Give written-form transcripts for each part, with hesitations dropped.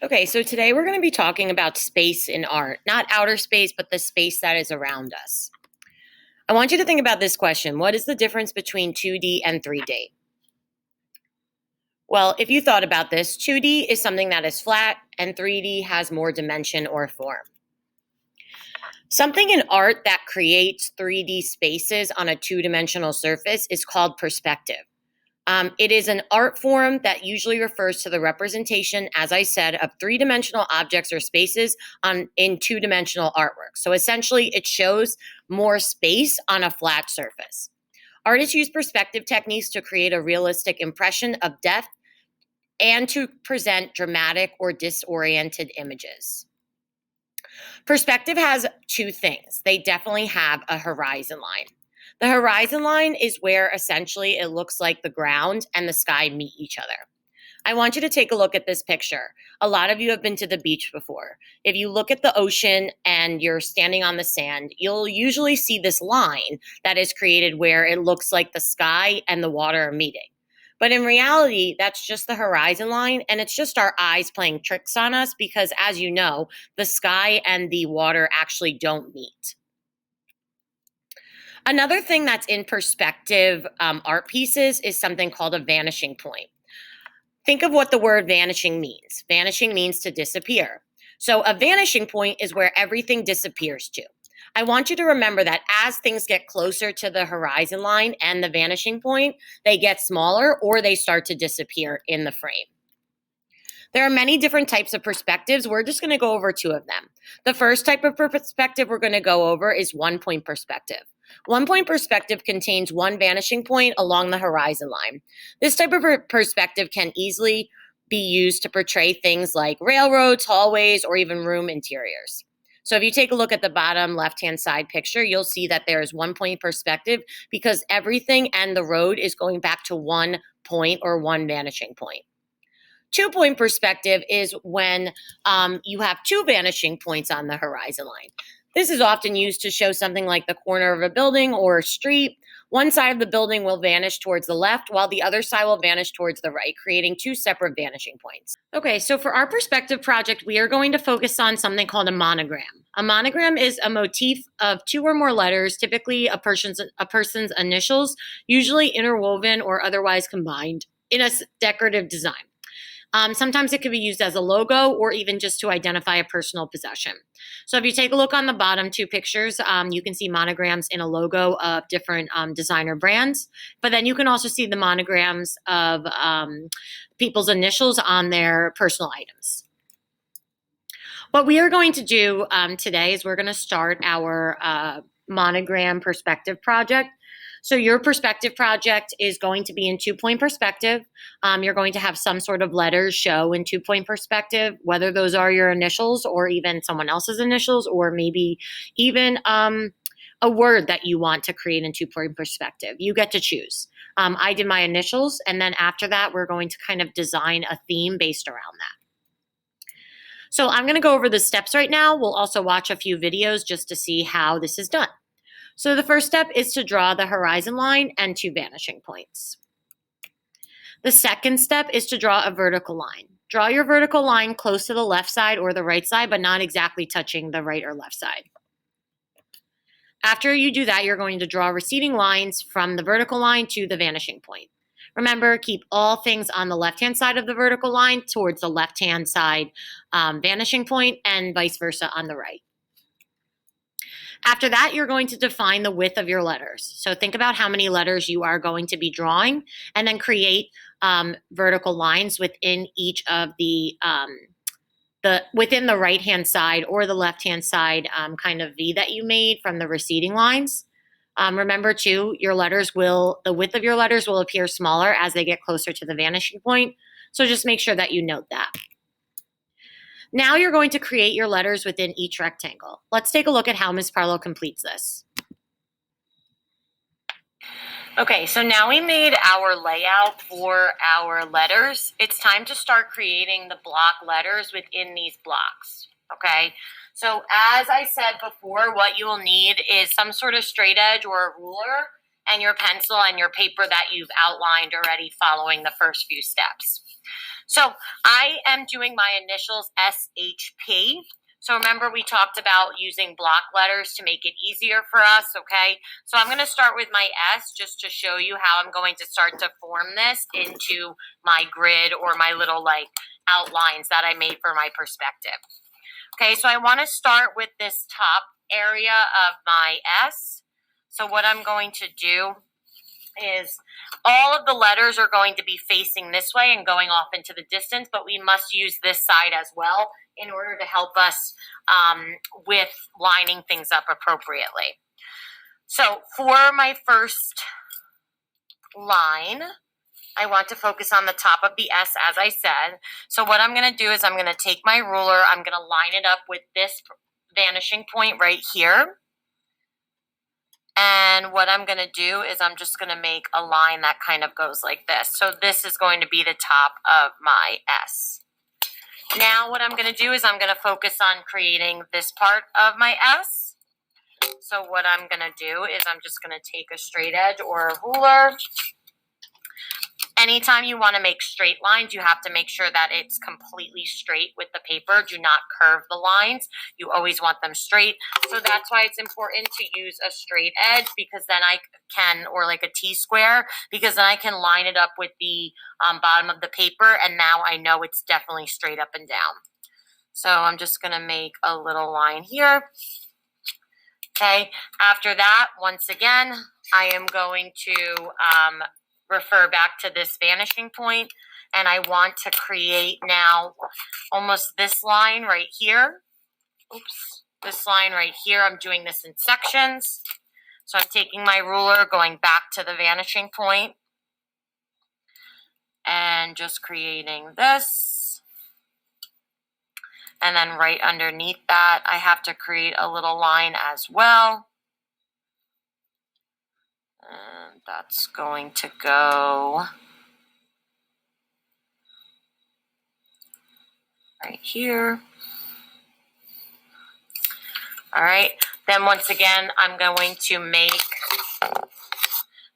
Okay, so today we're going to be talking about space in art, not outer space, but the space that is around us. I want you to think about this question. What is the difference between 2D and 3D? Well, if you thought about this, 2D is something that is flat and 3D has more dimension or form. Something in art that creates 3D spaces on a two-dimensional surface is called perspective. It is an art form that usually refers to the representation, as I said, of three-dimensional objects or spaces in two-dimensional artwork. So essentially, it shows more space on a flat surface. Artists use perspective techniques to create a realistic impression of depth and to present dramatic or disoriented images. Perspective has two things. They definitely have a horizon line. The horizon line is where essentially it looks like the ground and the sky meet each other. I want you to take a look at this picture. A lot of you have been to the beach before. If you look at the ocean and you're standing on the sand, you'll usually see this line that is created where it looks like the sky and the water are meeting. But in reality, that's just the horizon line, and it's just our eyes playing tricks on us because, as you know, the sky and the water actually don't meet. Another thing that's in perspective art pieces is something called a vanishing point. Think of what the word vanishing means. Vanishing means to disappear. So a vanishing point is where everything disappears to. I want you to remember that as things get closer to the horizon line and the vanishing point, they get smaller or they start to disappear in the frame. There are many different types of perspectives. We're just going to go over two of them. The first type of perspective we're going to go over is one-point perspective. One-point perspective contains one vanishing point along the horizon line. This type of perspective can easily be used to portray things like railroads, hallways, or even room interiors. So if you take a look at the bottom left-hand side picture, you'll see that there is one-point perspective because everything and the road is going back to one point or one vanishing point. Two-point perspective is when you have two vanishing points on the horizon line. This is often used to show something like the corner of a building or a street. One side of the building will vanish towards the left, while the other side will vanish towards the right, creating two separate vanishing points. Okay, so for our perspective project, we are going to focus on something called a monogram. A monogram is a motif of two or more letters, typically a person's initials, usually interwoven or otherwise combined in a decorative design. Sometimes it could be used as a logo or even just to identify a personal possession. So if you take a look on the bottom two pictures, you can see monograms in a logo of different designer brands, but then you can also see the monograms of people's initials on their personal items. What we are going to do today is we're going to start our monogram perspective project. So your perspective project is going to be in two-point perspective. You're going to have some sort of letters show in two-point perspective, whether those are your initials or even someone else's initials, or maybe even a word that you want to create in two-point perspective. You get to choose. I did my initials, and then after that, we're going to kind of design a theme based around that. So I'm going to go over the steps right now. We'll also watch a few videos just to see how this is done. So the first step is to draw the horizon line and two vanishing points. The second step is to draw a vertical line. Draw your vertical line close to the left side or the right side, but not exactly touching the right or left side. After you do that, you're going to draw receding lines from the vertical line to the vanishing point. Remember, keep all things on the left-hand side of the vertical line towards the left-hand side vanishing point and vice versa on the right. After that, you're going to define the width of your letters. So think about how many letters you are going to be drawing and then create vertical lines within each of within the right-hand side or the left-hand side kind of V that you made from the receding lines. Remember too, the width of your letters will appear smaller as they get closer to the vanishing point. So just make sure that you note that. Now you're going to create your letters within each rectangle. Let's take a look at how Ms. Parlow completes this. Okay, so now we made our layout for our letters. It's time to start creating the block letters within these blocks, okay? So as I said before, what you will need is some sort of straight edge or a ruler and your pencil and your paper that you've outlined already following the first few steps. So I am doing my initials SHP. So remember we talked about using block letters to make it easier for us, okay? So I'm going to start with my S just to show you how I'm going to start to form this into my grid or my little like outlines that I made for my perspective. Okay, so I want to start with this top area of my S. So what I'm going to do is all of the letters are going to be facing this way and going off into the distance, but we must use this side as well in order to help us with lining things up appropriately. So for my first line, I want to focus on the top of the S, as I said. So what I'm going to do is I'm going to take my ruler, I'm going to line it up with this vanishing point right here. And what I'm going to do is I'm just going to make a line that kind of goes like this. So this is going to be the top of my S. Now what I'm going to do is I'm going to focus on creating this part of my S. So what I'm going to do is I'm just going to take a straight edge or a ruler. Anytime you want to make straight lines, you have to make sure that it's completely straight with the paper. Do not curve the lines. You always want them straight. So that's why it's important to use a straight edge, because then I can, or like a T-square, because then I can line it up with the bottom of the paper, and now I know it's definitely straight up and down. So I'm just going to make a little line here. Okay, after that, once again, I am going to refer back to this vanishing point, and I want to create now almost this line right here. Oops, this line right here. I'm doing this in sections. So I'm taking my ruler, going back to the vanishing point, and just creating this. And then right underneath that, I have to create a little line as well. And that's going to go right here. All right, then once again, I'm going to make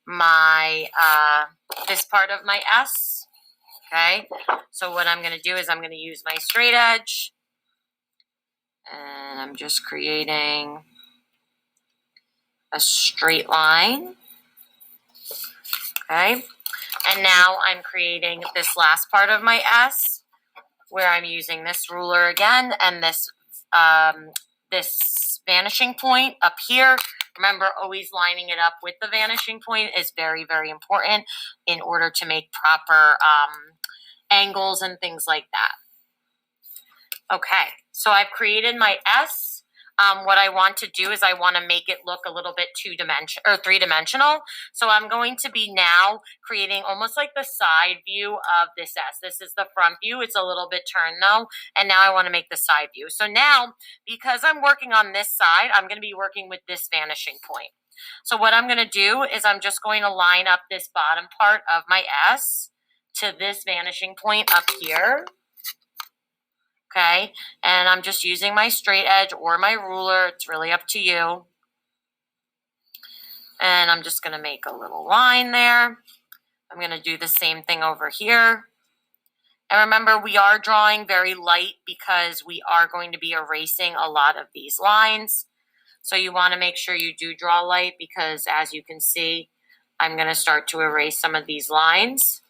my, this part of my S, okay? So what I'm gonna do is I'm gonna use my straight edge, and I'm just creating a straight line, okay? And now I'm creating this last part of my S, where I'm using this ruler again, and this, this vanishing point up here. Remember, always lining it up with the vanishing point is very, very important in order to make proper angles and things like that. Okay, so I've created my S. What I want to do is I want to make it look a little bit three-dimensional. So I'm going to be now creating almost like the side view of this S. This is the front view. It's a little bit turned though. And now I want to make the side view. So now, because I'm working on this side, I'm going to be working with this vanishing point. So what I'm going to do is I'm just going to line up this bottom part of my S to this vanishing point up here. Okay, and I'm just using my straight edge or my ruler. It's really up to you. And I'm just going to make a little line there. I'm going to do the same thing over here. And remember, we are drawing very light because we are going to be erasing a lot of these lines. So you want to make sure you do draw light, because as you can see, I'm going to start to erase some of these lines.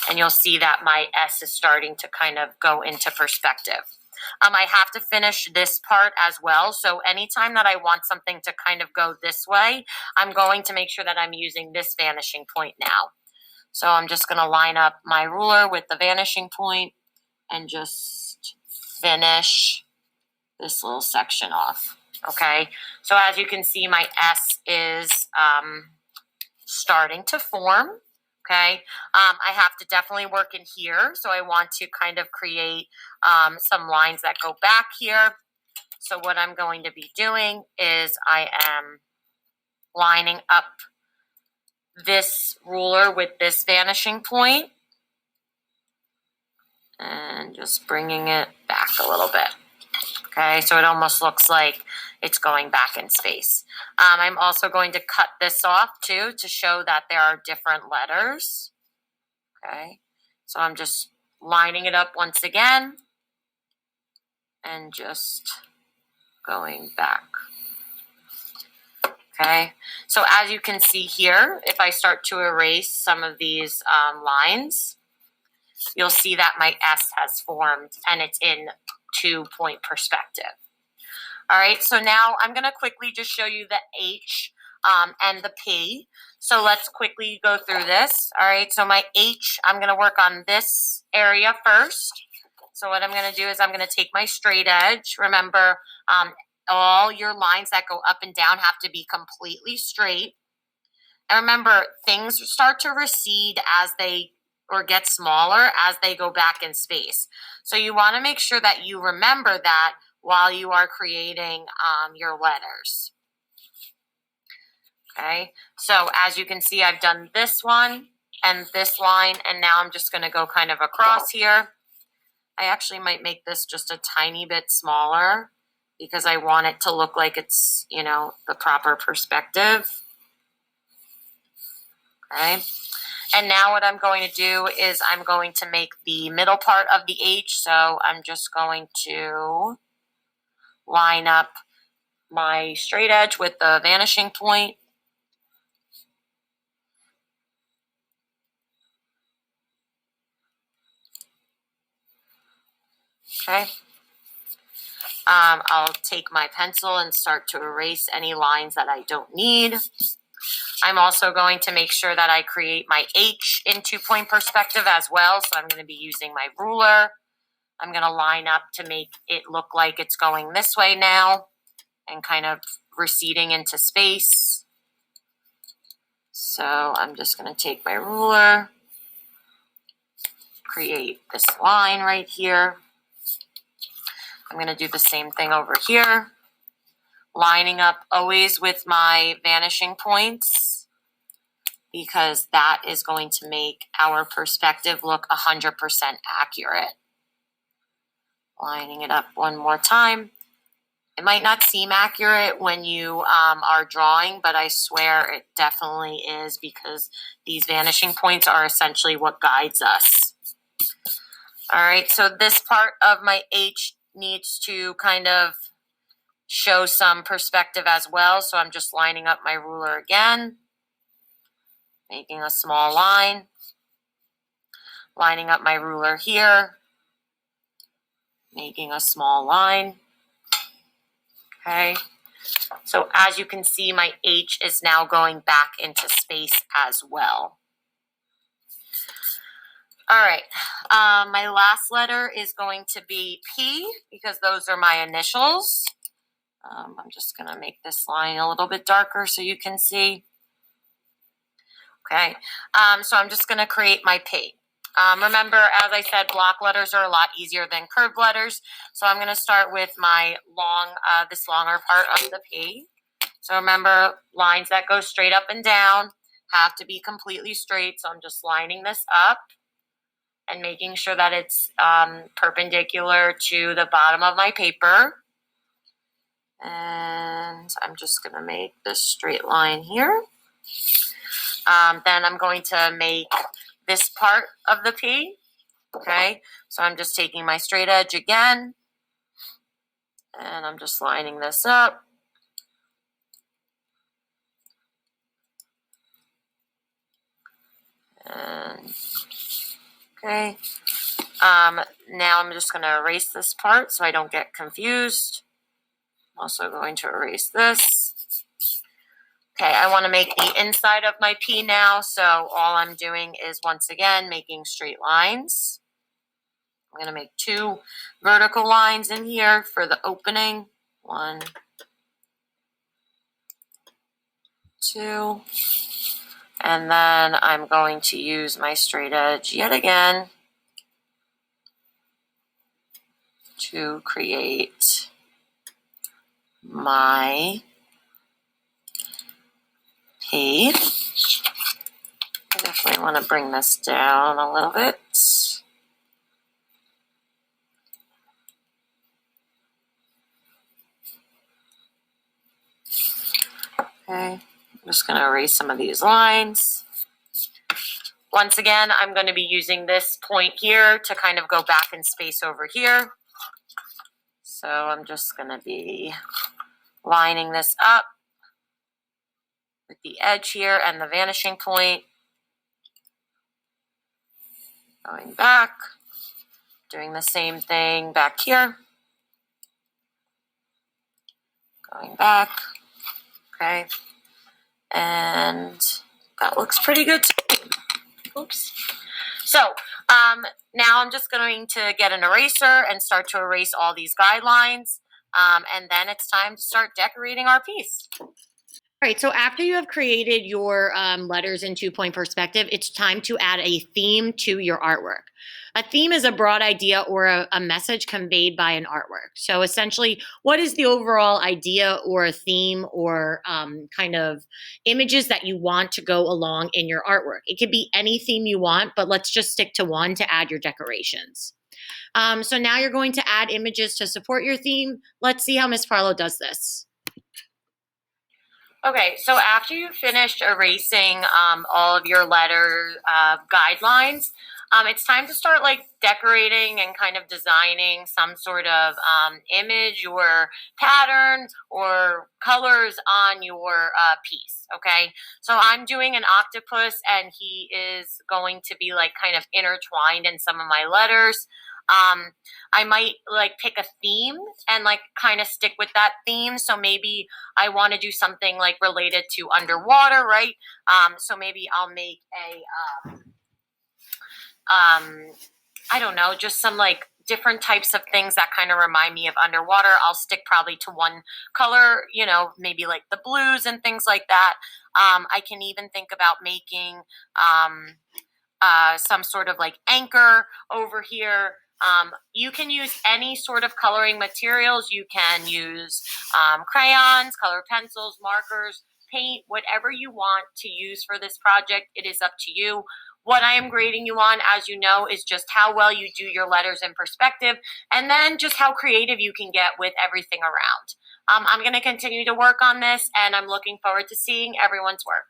And you'll see that my S is starting to kind of go into perspective. I have to finish this part as well. So anytime that I want something to kind of go this way, I'm going to make sure that I'm using this vanishing point now. So I'm just going to line up my ruler with the vanishing point and just finish this little section off. Okay, so as you can see, my S is starting to form. Okay, I have to definitely work in here. So I want to kind of create some lines that go back here. So what I'm going to be doing is I am lining up this ruler with this vanishing point and just bringing it back a little bit. Okay, so it almost looks like it's going back in space. I'm also going to cut this off too to show that there are different letters. Okay, so I'm just lining it up once again, and just going back. Okay, so as you can see here, if I start to erase some of these lines, you'll see that my S has formed and it's in 2-point perspective. All right, so now I'm going to quickly just show you the H and the P. So let's quickly go through this. All right, so my H, I'm going to work on this area first. So what I'm going to do is I'm going to take my straight edge. Remember, all your lines that go up and down have to be completely straight. And remember, things start to recede as they or get smaller as they go back in space. So you want to make sure that you remember that while you are creating your letters. Okay, so as you can see, I've done this one and this line, and now I'm just going to go kind of across here. I actually might make this just a tiny bit smaller because I want it to look like it's, you know, the proper perspective. Okay. And now what I'm going to do is I'm going to make the middle part of the H. So I'm just going to line up my straight edge with the vanishing point. Okay. I'll take my pencil and start to erase any lines that I don't need. I'm also going to make sure that I create my H in 2-point perspective as well. So I'm going to be using my ruler. I'm going to line up to make it look like it's going this way now and kind of receding into space. So I'm just going to take my ruler, create this line right here. I'm going to do the same thing over here, lining up always with my vanishing points, because that is going to make our perspective look 100% accurate. Lining it up one more time. It might not seem accurate when you are drawing, but I swear it definitely is, because these vanishing points are essentially what guides us. All right, so this part of my H needs to kind of show some perspective as well. So I'm just lining up my ruler again, making a small line, lining up my ruler here, making a small line. Okay, so as you can see, my H is now going back into space as well. All right, my last letter is going to be P, because those are my initials. I'm just going to make this line a little bit darker so you can see. Okay, so I'm just going to create my P. Remember, as I said, block letters are a lot easier than curved letters. So I'm going to start with my this longer part of the P. So remember, lines that go straight up and down have to be completely straight. So I'm just lining this up and making sure that it's perpendicular to the bottom of my paper. And I'm just going to make this straight line here. Then I'm going to make this part of the P. Okay, so I'm just taking my straight edge again, and I'm just lining this up. And okay, now I'm just going to erase this part so I don't get confused. I'm also going to erase this. Okay, I want to make the inside of my P now, so all I'm doing is once again making straight lines. I'm going to make 2 vertical lines in here for the opening. 1, 2. And then I'm going to use my straight edge yet again to create my P. I definitely want to bring this down a little bit. Okay, I'm just going to erase some of these lines. Once again, I'm going to be using this point here to kind of go back in space over here. So I'm just going to be lining this up with the edge here and the vanishing point. Going back, doing the same thing back here. Going back, okay. And that looks pretty good to me. Oops. So now I'm just going to get an eraser and start to erase all these guidelines. And then it's time to start decorating our piece. All right, so after you have created your letters in 2-point perspective, it's time to add a theme to your artwork. A theme is a broad idea or a message conveyed by an artwork. So essentially, what is the overall idea or a theme or kind of images that you want to go along in your artwork? It could be any theme you want, but let's just stick to one to add your decorations. So now you're going to add images to support your theme. Let's see how Miss Farlow does this. Okay, so after you've finished erasing all of your letter guidelines, it's time to start like decorating and kind of designing some sort of image or pattern or colors on your piece, okay? So I'm doing an octopus and he is going to be like kind of intertwined in some of my letters. I might like pick a theme and like kind of stick with that theme. So maybe I want to do something like related to underwater, right? So maybe I'll make a, I don't know, just some like different types of things that kind of remind me of underwater. I'll stick probably to one color, you know, maybe like the blues and things like that. I can even think about making some sort of like anchor over here. You can use any sort of coloring materials. You can use crayons, color pencils, markers, paint, whatever you want to use for this project. It is up to you. What I am grading you on, as you know, is just how well you do your letters in perspective, and then just how creative you can get with everything around. I'm going to continue to work on this, and I'm looking forward to seeing everyone's work.